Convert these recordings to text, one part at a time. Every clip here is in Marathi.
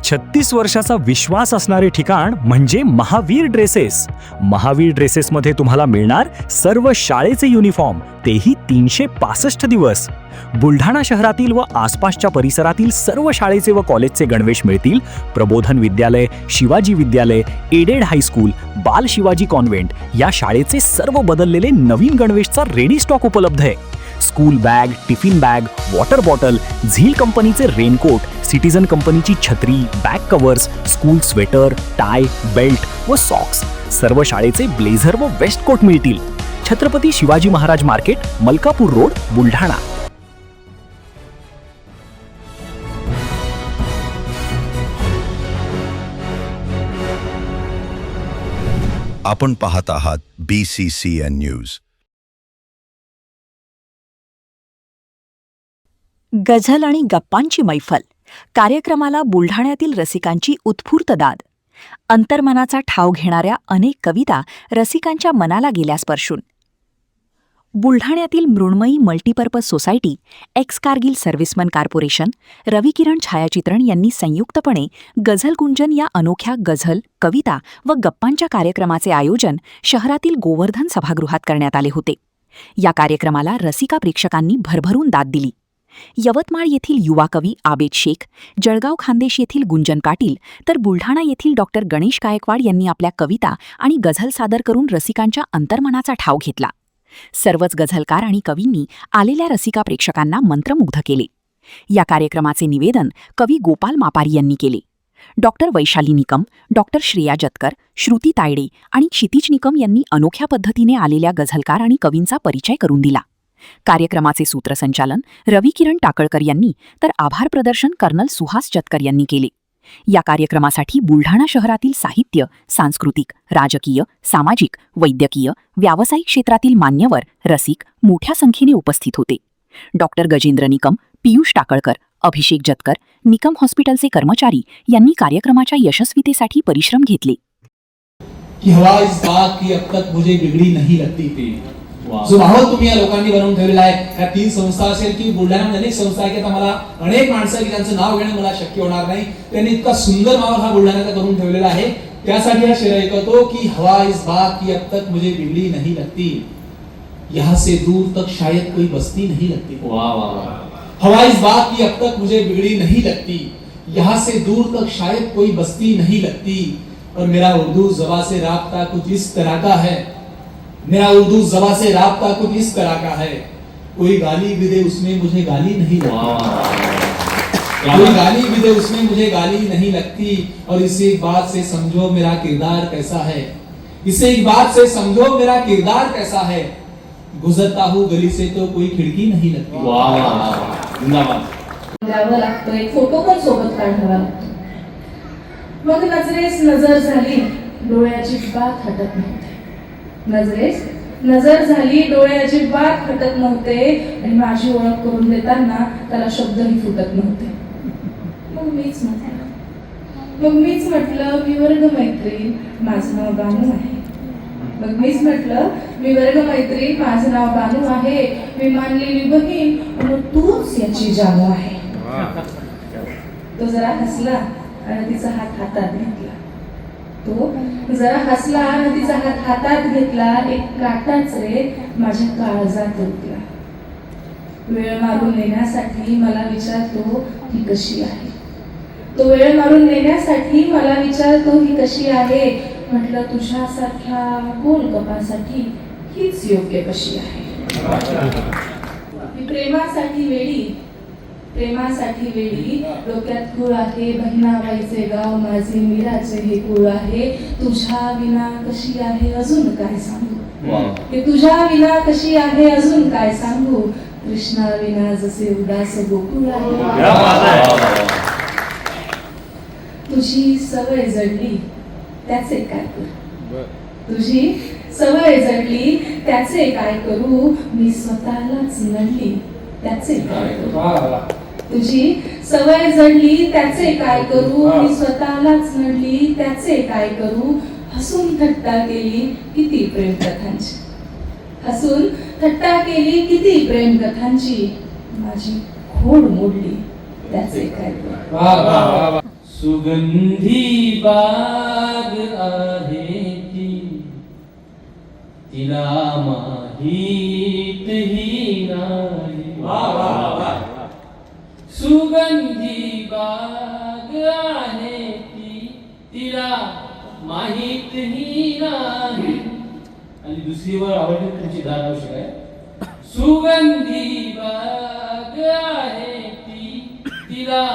36 वर्षाचा विश्वास असणारे ठिकाण म्हणजे महावीर ड्रेसेस. महावीर ड्रेसेसमध्ये तुम्हाला मिळणार सर्व शाळेचे युनिफॉर्म, तेही 365 दिवस. बुलढाणा शहरातील व आसपासच्या परिसरातील सर्व शाळेचे व कॉलेजचे गणवेश मिळतील. प्रबोधन विद्यालय, शिवाजी विद्यालय, एडेड हायस्कूल, बाल शिवाजी कॉन्व्हेंट या शाळेचे सर्व बदललेले नवीन गणवेशचा रेडी स्टॉक उपलब्ध आहे. School bag, tiffin bag, water bottle, झील कंपनीचे रेनकोट, सिटीजन कंपनीची छत्री, back covers, school sweater, tie, belt व सॉक्स, सर्व शाळेचे ब्लेझर व वेस्ट कोट मिळतील. Chhatrapati Shivaji Maharaj market, Malkapur road, Buldhana. आपण पाहत आहात BCCN न्यूज. गझल आणि गप्पांची मैफल कार्यक्रमाला बुलढाण्यातील रसिकांची उत्स्फूर्त दाद. अंतर्मनाचा ठाव घेणाऱ्या अनेक कविता रसिकांच्या मनाला गेल्या स्पर्शून. बुलढाण्यातील Mrunmayi multipurpose society, ex Kargil servicemen corporation, Ravikiran छायाचित्रण यांनी संयुक्तपणे गझल गुंजन या अनोख्या गझल, कविता व गप्पांच्या कार्यक्रमाचे आयोजन शहरातील गोवर्धन सभागृहात करण्यात आले होते. या कार्यक्रमाला रसिका प्रेक्षकांनी भरभरून दाद दिली. यवतमाळ येथील युवा कवी आबेद शेख, जळगाव खान्देश येथील गुंजन पाटील तर बुलढाणा येथील डॉक्टर गणेश गायकवाड यांनी आपल्या कविता आणि गझल सादर करून रसिकांच्या अंतर्मनाचा ठाव घेतला. सर्वच गझलकार आणि कवींनी आलेल्या रसिका प्रेक्षकांना मंत्रमुग्ध केले. या कार्यक्रमाचे निवेदन कवी गोपाल मापारी यांनी केले. डॉक्टर वैशाली निकम, डॉक्टर श्रेया जतकर, श्रुती तायडे आणि क्षितिज निकम यांनी अनोख्या पद्धतीने आलेल्या गझलकार आणि कवींचा परिचय करून दिला. कार्यक्रमाचे सूत्रसंचालन रविकिरण टाकळकर यांनी तर आभार प्रदर्शन कर्नल सुहास जतकर यांनी केले. या कार्यक्रमासाठी बुलढाणा शहरातील साहित्य, सांस्कृतिक, राजकीय, सामाजिक, वैद्यकीय, व्यावसायिक क्षेत्रातील मान्यवर, रसिक मोठ्या संख्येने उपस्थित होते. डॉक्टर गजेंद्र निकम, पियुष टाकळकर, अभिषेक जतकर, निकम हॉस्पिटलचे कर्मचारी यांनी कार्यक्रमाच्या यशस्वीतेसाठी परिश्रम घेतले. हवा इस बात की अब तक मुझे बिगड़ी नहीं लगती थी. जो माहोल तुम्ही या लोकांनी बनवून ठेवलेला आहे, या 3 संस्था असेल की बुलढाण्यामध्ये अनेक संस्था आहेत, आता मला अनेक माणसं की त्यांचं नाव घेणं मला शक्य होणार नाही. त्यांनी इतका सुंदर माहोल हा बुलढाण्याचा करून ठेवलेला आहे. त्यासाठी हा शेर ऐकवतो की हवा इस बात की अब तक मुझे बिगड़ी नहीं लगती, यहाँ से दूर तक शायद कोई बस्ती नहीं लगती. वाह वाह. हवा इस बात की अब तक मुझे बिगड़ी नहीं लगती, यहाँ से दूर तक शायद कोई बस्ती नहीं लगती. और मेरा उर्दू ज़बान से राब्ता कुछ इस तरह का है, मेरा उर्दू ज़बान से राब्ता कुछ इस तरह का है, कोई गाली भी दे उसमें मुझे गाली नहीं लगती, कोई गाली भी दे उसमें मुझे गाली नहीं लगती. और इसी बात से समझो मेरा किरदार कैसा है, इसे एक बात से समझो मेरा किरदार कैसा है, गुजरता हूँ गली से तो कोई खिड़की नहीं लगती. वाह द्यावं लागतं, एक फोटो पण सोबत काढावा लागतो. मग नजरेस नजर झाली, डोळ्याची बात हटत नव्हते. नजरेस नजर झाली, डोळे अजिबात हटत नव्हते आणि माझी ओळख करून देताना त्याला शब्दही फुटत नव्हते. मग मीच म्हटलं मी वर्ग मैत्रीण, माझं नाव बानू आहे. मग मीच म्हटलं मी वर्ग मैत्रीण, माझं नाव बानू आहे, मी मानलेली बहीण आणि तूच याची जानू आहे. तो जरा हसला आणि तिचा हात हातात घेतला. तो जरा हसला आणि तिचा हात हातात घेतला. एक काटाच रे माझ्या काळजात उठला. वेळ मारून नेण्यासाठी मला विचारतो ही कशी आहे. तो वेळ मारून नेण्यासाठी मला विचारतो ही कशी आहे. म्हटलं तुझ्यासारख्या गोल कपासाठी हीच योग्य कशी आहे. प्रेमासाठी वेडी डोक्यात कुळ आहे, बहिणाबाईचे गाव माझे, मीराचे हे कुळ आहे. तुझ्या विना कशी आहे अजून काय सांगू, हे तुझ्या विना कशी आहे अजून काय सांगू. कृष्णा विना जसे उदास गोकुळ आहे. तुझी सवय जडली त्याचे काय करू, तुझी सवय जडली त्याचे काय करू. मी स्वतःलाच नडली त्याचे काय करू. तुझी सवय जडली त्याचे काय करू. मी स्वतःलाच नडली त्याचे काय करू. हसून थट्टा केली किती प्रेम कथांची, हसून थट्टा केली किती प्रेम कथांची. माझी खोड मोडली त्याचे काय करू. सुगंधी बाग आहे ती, तिला माहीत ही नाही. सुगंधी बाग आहे ती, तिला माहीत ही नाही. आणि दुसरी वर आवडली तुमची दार आवश्यक आहे. सुगंधी बाग आहे ती, तिला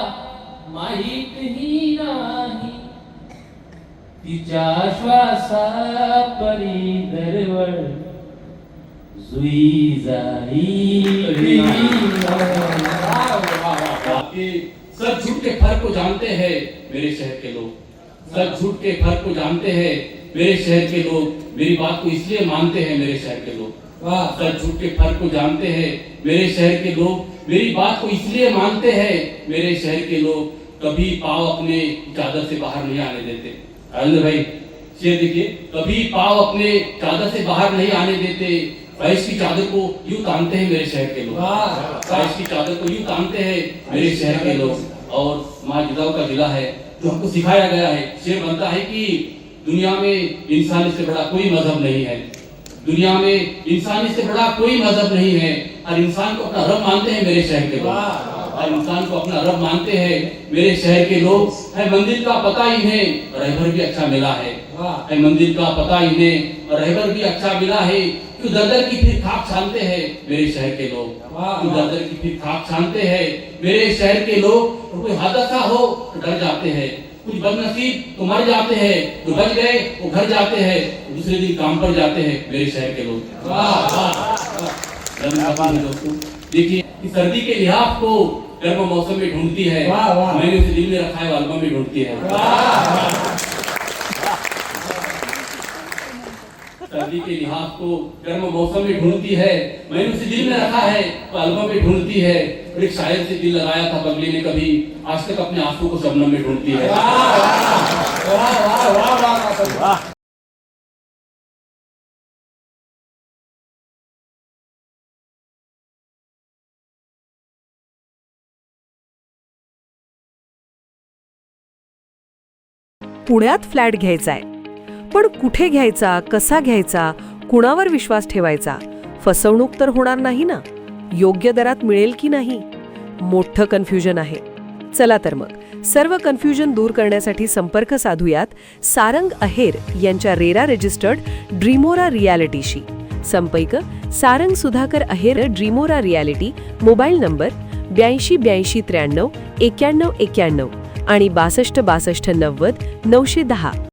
माहीत ही नाही. तिच्या श्वासा परी दरवळ जुई जाई. सब झूठ के फर्क को जानते हैं मेरे शहर के लोग. सब झूठ के फर्क को जानते हैं मेरे शहर के लोग. मेरी बात को इसलिए मानते हैं मेरे शहर के लोग. सब झूठ के फर्क को जानते हैं मेरे शहर के लोग. मेरी बात को इसलिए मानते हैं मेरे शहर के लोग. कभी पाँव अपने चादर से बाहर नहीं आने देते. अरविंद भाई शेर देखिए. कभी पाँव अपने चादर से बाहर नहीं आने देते. फैश की चादर को यूं तानते हैं मेरे शहर के लोग. फैश की चादर को यूं तानते हैं मेरे शहर के लोग. और माँ जिदाव का जिला है जो हमको सिखाया गया है. शेर बनता है कि दुनिया में इंसानी से बड़ा कोई मजहब नहीं है. दुनिया में इंसानी से बड़ा कोई मजहब नहीं है. और इंसान को अपना रब मानते हैं मेरे शहर के लोग. और इंसान को अपना रब मानते हैं मेरे शहर के लोग. है मंदिर का पता इन्हें रहबर भी अच्छा मिला है. है मंदिर का पता इन्हें रहबर भी अच्छा मिला है. क्यों दरदर की फिर खाक छानते हैं मेरे शहर के लोग. क्यों दरदर की फिर खाक छानते हैं मेरे शहर के लोग. तो कोई हादसा हो तो डर जाते हैं. कुछ बदनसीब तो मर जाते हैं. तो बच गए वो घर जाते हैं. दूसरे दिन काम पर जाते हैं मेरे शहर के लोग. दोस्तों देखिए कि सर्दी के लिहाज को गर्म मौसम में ढूंढती है. मैंने उसे दिल में रखा है, एल्बम में ढूंढती है. सर्दी के लिहाज को गर्म मौसम में ढूंढती है. मैंने उसे दिल में रखा है, वो एल्बम में ढूंढती है. और एक शायर से दिल लगाया था बगली ने कभी, आज तक अपने आंसू को शबनम में ढूंढती है. पुण्यात फ्लॅट घ्यायचाय, पण कुठे घ्यायचा, कसा घ्यायचा, कुणावर विश्वास ठेवायचा? फसवणूक तर होणार नाही ना? योग्य दरात मिळेल की नाही? मोठं कन्फ्युजन आहे. चला तर मग सर्व कन्फ्युजन दूर करण्यासाठी संपर्क साधूयात सारंग अहेर यांच्या रेरा रजिस्टर्ड ड्रीमोरा रियालिटीशी. संपर्क सारंग सुधाकर अहेर, ड्रीमोरा रियालिटी. मोबाईल नंबर 82 83 93 91 आणि 62 62 90 910.